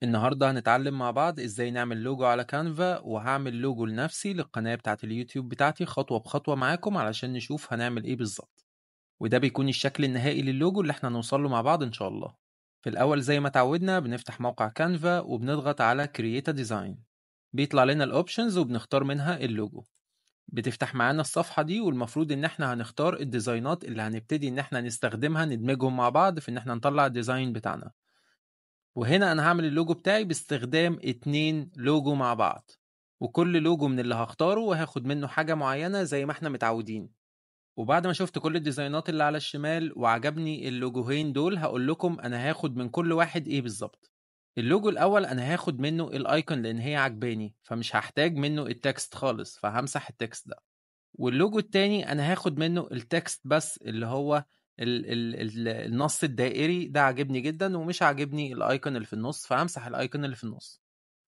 النهاردة هنتعلم مع بعض ازاي نعمل لوجو على كانفا، وهعمل لوجو لنفسي للقناة بتاعت اليوتيوب بتاعتي خطوة بخطوة معاكم علشان نشوف هنعمل ايه بالظبط. وده بيكون الشكل النهائي للوجو اللي احنا نوصل له مع بعض ان شاء الله. في الاول زي ما تعودنا بنفتح موقع كانفا وبنضغط على Create a Design. بيطلع لنا الاوبشنز وبنختار منها اللوجو. بتفتح معانا الصفحة دي، والمفروض ان احنا هنختار الديزاينات اللي هنبتدي ان احنا نستخدمها ندمجهم مع بعض في ان احنا نطلع الديزاين بتاعنا. وهنا انا هعمل اللوجو بتاعي باستخدام 2 لوجو مع بعض، وكل لوجو من اللي هختاره وهاخد منه حاجة معينة زي ما احنا متعودين. وبعد ما شفت كل الديزاينات اللي على الشمال وعجبني اللوجوهين دول، هقول لكم انا هاخد من كل واحد ايه بالظبط. اللوجو الاول انا هاخد منه الايكون لان هي عجباني، فمش هحتاج منه التكست خالص، فهمسح التكست ده. واللوجو التاني انا هاخد منه التكست بس، اللي هو النص الدائري ده عاجبني جدا ومش عاجبني الايكون اللي في النص، فهمسح الايكون اللي في النص.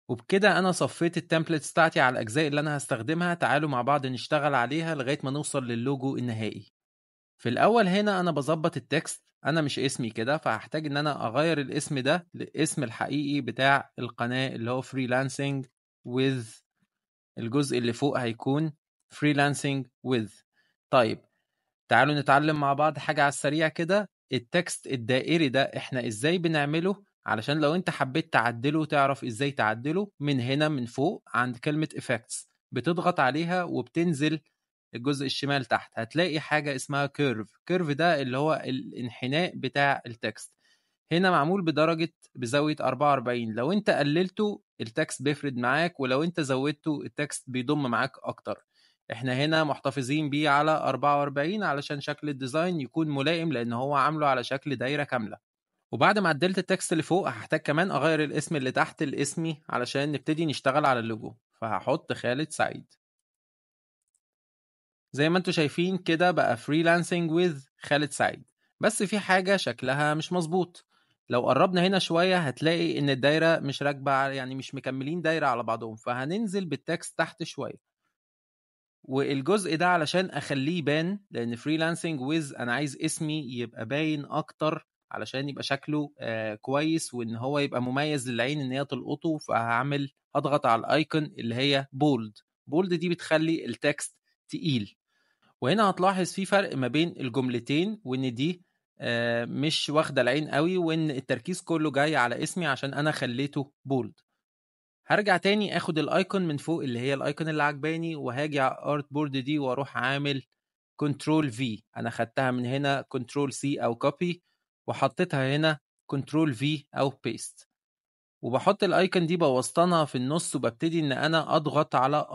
وبكده انا صفيت التمبلتس بتاعتي على الاجزاء اللي انا هستخدمها. تعالوا مع بعض نشتغل عليها لغاية ما نوصل للوجو النهائي. في الاول هنا انا بظبط التكست، انا مش اسمي كده، فهحتاج ان انا اغير الاسم ده للاسم الحقيقي بتاع القناة اللي هو freelancing with. الجزء اللي فوق هيكون freelancing with. طيب، تعالوا نتعلم مع بعض حاجة على السريع كده. التكست الدائري ده احنا ازاي بنعمله، علشان لو انت حبيت تعدله تعرف ازاي تعدله. من هنا من فوق عند كلمة effects بتضغط عليها وبتنزل الجزء الشمال تحت، هتلاقي حاجة اسمها كيرف ده اللي هو الانحناء بتاع التكست. هنا معمول بزاوية 44. لو انت قللته التكست بيفرد معاك، ولو انت زودته التكست بيضم معاك اكتر. احنا هنا محتفظين بيه على 44 علشان شكل الديزاين يكون ملائم، لان هو عامله على شكل دايرة كاملة. وبعد ما عدلت التكست اللي فوق هحتاج كمان اغير الاسم اللي تحت الاسمي علشان نبتدي نشتغل على اللوجو، فهحط خالد سعيد. زي ما انتوا شايفين كده بقى freelancing with خالد سعيد. بس في حاجة شكلها مش مظبوط. لو قربنا هنا شوية هتلاقي ان الدايرة مش راكبة، يعني مش مكملين دايرة على بعضهم، فهننزل بالتكست تحت شوية. والجزء ده علشان اخليه بان، لان freelancing with انا عايز اسمي يبقى باين اكتر علشان يبقى شكله كويس، وان هو يبقى مميز للعين ان هي تلقطه. هضغط على الايكون اللي هي بولد دي بتخلي التكست تقيل. وهنا هتلاحظ في فرق ما بين الجملتين، وان دي مش واخده العين قوي، وان التركيز كله جاي على اسمي عشان انا خليته بولد. هرجع تاني اخد الايكون من فوق اللي هي الايكون اللي عجباني، وهاجي على ارت بورد دي واروح عامل كنترول في. انا خدتها من هنا كنترول سي او كوبي، وحطيتها هنا كنترول في او بيست. وبحط الايكون دي بوسطنها في النص، وببتدي ان انا اضغط على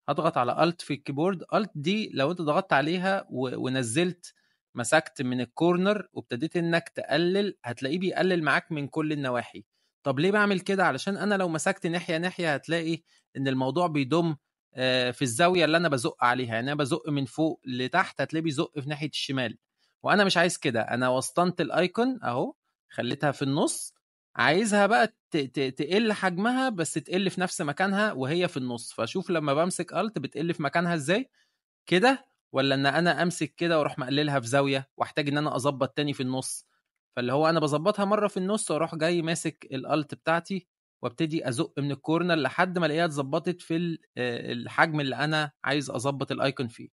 هضغط على الت في الكيبورد. الت دي لو انت ضغطت عليها ونزلت مسكت من الكورنر وابتديت انك تقلل، هتلاقيه بيقلل معاك من كل النواحي. طب ليه بعمل كده؟ علشان انا لو مسكت ناحية هتلاقي ان الموضوع بيضم في الزاوية اللي انا بزق عليها. يعني انا بزق من فوق لتحت هتلاقيه بيزق في ناحية الشمال، وانا مش عايز كده. انا وسطنت الايكون اهو، خليتها في النص. عايزها بقى تقل حجمها، بس تقل في نفس مكانها وهي في النص. فشوف لما بمسك الت بتقل في مكانها ازاي كده، ولا ان انا امسك كده واروح مقللها في زاويه واحتاج ان انا اظبط تاني في النص. فاللي هو انا بظبطها مره في النص واروح جاي ماسك الالت بتاعتي وابتدي ازق من الكورنر لحد ما الاقيها اتظبطت في الحجم اللي انا عايز اظبط الايكون فيه.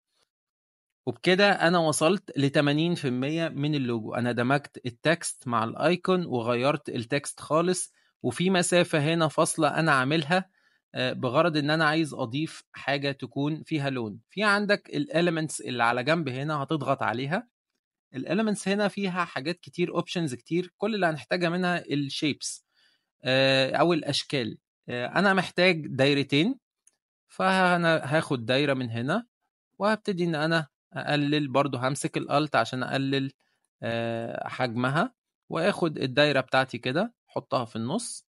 وبكده انا وصلت ل 80% من اللوجو. انا دمجت التكست مع الايكون وغيرت التكست خالص، وفي مسافة هنا فاصلة انا عاملها بغرض ان انا عايز اضيف حاجة تكون فيها لون. في عندك الاليمنتس اللي على جنب هنا هتضغط عليها. الاليمنتس هنا فيها حاجات كتير، اوبشنز كتير. كل اللي هنحتاجها منها الشيبس او الاشكال. انا محتاج دايرتين، فانا هاخد دايرة من هنا وهبتدي ان انا اقلل. برضو همسك الالت عشان اقلل حجمها، واخد الدايرة بتاعتي كده احطها في النص،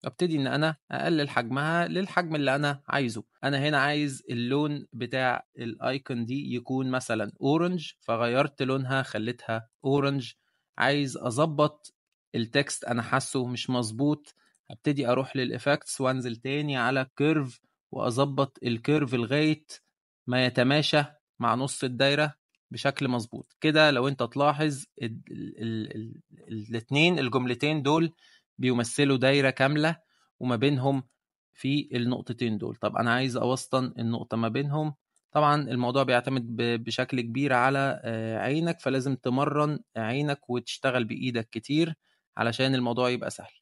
ابتدي ان انا اقلل حجمها للحجم اللي انا عايزه. انا هنا عايز اللون بتاع الايكون دي يكون مثلا اورنج، فغيرت لونها خليتها اورنج. عايز اظبط التكست انا حاسه مش مظبوط، ابتدي اروح للإفكتس وانزل تاني على كيرف واظبط الكيرف لغاية ما يتماشى مع نص الدايرة بشكل مظبوط كده. لو انت تلاحظ الاتنين الجملتين دول بيمثلوا دايرة كاملة وما بينهم في النقطتين دول. طب أنا عايز أوسطن النقطة ما بينهم. طبعا الموضوع بيعتمد بشكل كبير على عينك، فلازم تمرن عينك وتشتغل بإيدك كتير علشان الموضوع يبقى سهل.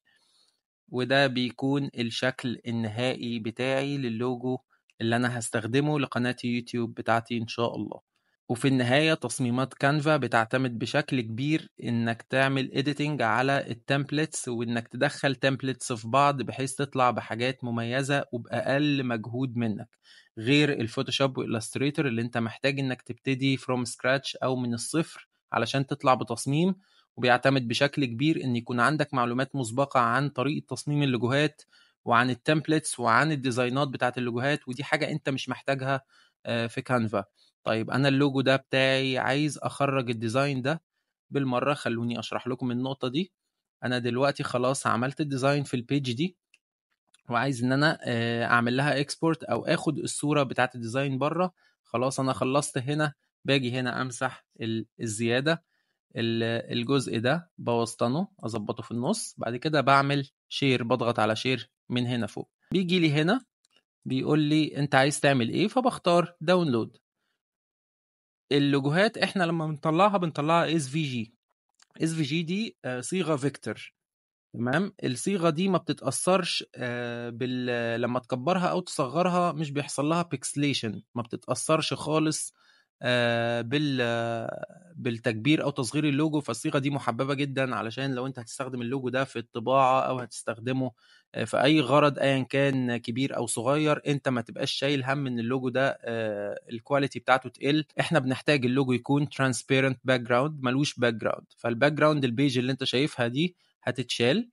وده بيكون الشكل النهائي بتاعي للوجو اللي أنا هستخدمه لقناة يوتيوب بتاعتي إن شاء الله. وفي النهاية تصميمات كانفا بتعتمد بشكل كبير إنك تعمل إديتنج على التمبلتس، وإنك تدخل تمبلتس في بعض بحيث تطلع بحاجات مميزة وبأقل مجهود منك، غير الفوتوشوب والإلستريتور اللي أنت محتاج إنك تبتدي فروم سكراتش أو من الصفر علشان تطلع بتصميم. وبيعتمد بشكل كبير إن يكون عندك معلومات مسبقة عن طريقة تصميم اللوجوهات وعن التمبلتس وعن الديزاينات بتاعت اللوجوهات، ودي حاجة أنت مش محتاجها في كانفا. طيب أنا اللوجو ده بتاعي عايز أخرج الديزاين ده بالمرة. خلوني أشرح لكم النقطة دي. أنا دلوقتي خلاص عملت الديزاين في البيج دي، وعايز إن أنا أعمل لها إكسبورت أو أخد الصورة بتاعت الديزاين بره. خلاص أنا خلصت هنا، باجي هنا أمسح الزيادة، الجزء ده بوسطنه أظبطه في النص. بعد كده بعمل شير، بضغط على شير من هنا فوق. بيجي لي هنا بيقول لي أنت عايز تعمل إيه، فبختار داونلود. اللوجوهات احنا لما بنطلعها اس في جي. اس في جي دي صيغه فيكتور. تمام. الصيغه دي ما بتتاثرش لما تكبرها او تصغرها مش بيحصل لها بيكسليشن، ما بتتاثرش خالص بالتكبير او تصغير اللوجو. فالصيغه دي محببه جدا علشان لو انت هتستخدم اللوجو ده في الطباعه او هتستخدمه في اي غرض ايا كان كبير او صغير، انت ما تبقاش شايل هم ان اللوجو ده الكواليتي بتاعته تقل. احنا بنحتاج اللوجو يكون ترانسبيرنت باك جراوند، ملوش باك جراوند. فالباك جراوند البيج اللي انت شايفها دي هتتشال.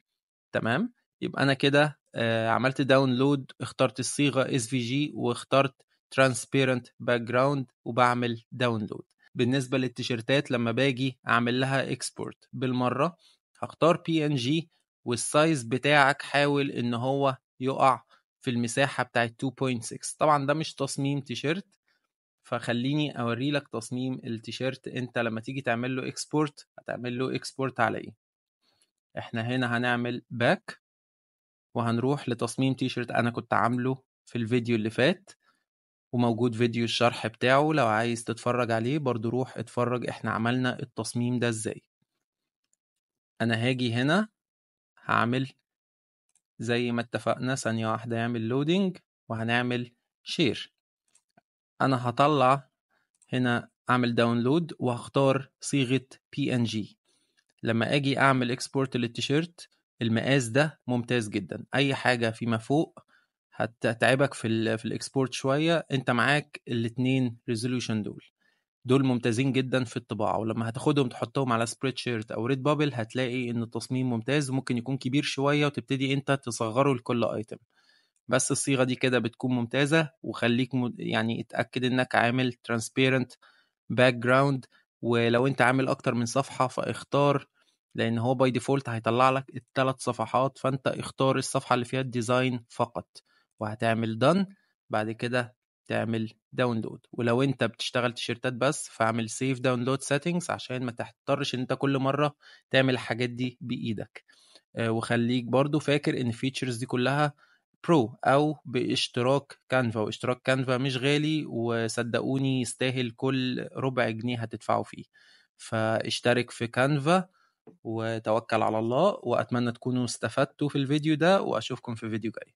تمام. يبقى انا كده عملت داونلود، اخترت الصيغه اس في جي واخترت ترانسبيرنت باك جراوند وبعمل داونلود. بالنسبه للتيشيرتات لما باجي اعمل لها اكسبورت بالمره هختار بي ان جي، والسايز بتاعك حاول ان هو يقع في المساحه بتاعت 2.6. طبعا ده مش تصميم تيشيرت، فخليني اوري لك تصميم التيشيرت. انت لما تيجي تعمل له اكسبورت هتعمل له اكسبورت على ايه؟ احنا هنا هنعمل باك وهنروح لتصميم تيشيرت انا كنت عامله في الفيديو اللي فات، وموجود فيديو الشرح بتاعه لو عايز تتفرج عليه برضو روح اتفرج احنا عملنا التصميم ده ازاي. انا هاجي هنا هعمل زي ما اتفقنا، ثانية واحدة يعمل لودينج وهنعمل شير. انا هطلع هنا اعمل داونلود وهختار صيغة PNG. لما اجي اعمل اكسبورت للتيشيرت المقاس ده ممتاز جدا. اي حاجة فيما فوق هتتعبك في الاكسبورت شوية. انت معاك الاتنين ريزولوشن دول ممتازين جدا في الطباعة، ولما هتاخدهم تحطهم على سبريد شيرت او ريد بابل هتلاقي ان التصميم ممتاز. ممكن يكون كبير شوية وتبتدي انت تصغره لكل ايتم، بس الصيغة دي كده بتكون ممتازة. وخليك يعني اتأكد انك عامل transparent background. ولو انت عامل اكتر من صفحة فاختار، لان هو باي ديفولت هيطلع لك الثلاث صفحات، فانت اختار الصفحة اللي فيها الديزاين فقط وهتعمل done. بعد كده تعمل داونلود. ولو انت بتشتغل تيشيرتات بس فاعمل سيف داونلود سيتنجز عشان ما تضطرش ان انت كل مرة تعمل الحاجات دي بايدك. وخليك برضو فاكر ان الفيتشرز دي كلها برو او باشتراك كانفا، واشتراك كانفا مش غالي وصدقوني يستاهل كل ربع جنيه هتدفعه فيه. فاشترك في كانفا وتوكل على الله، واتمنى تكونوا استفدتوا في الفيديو ده، واشوفكم في فيديو جاي.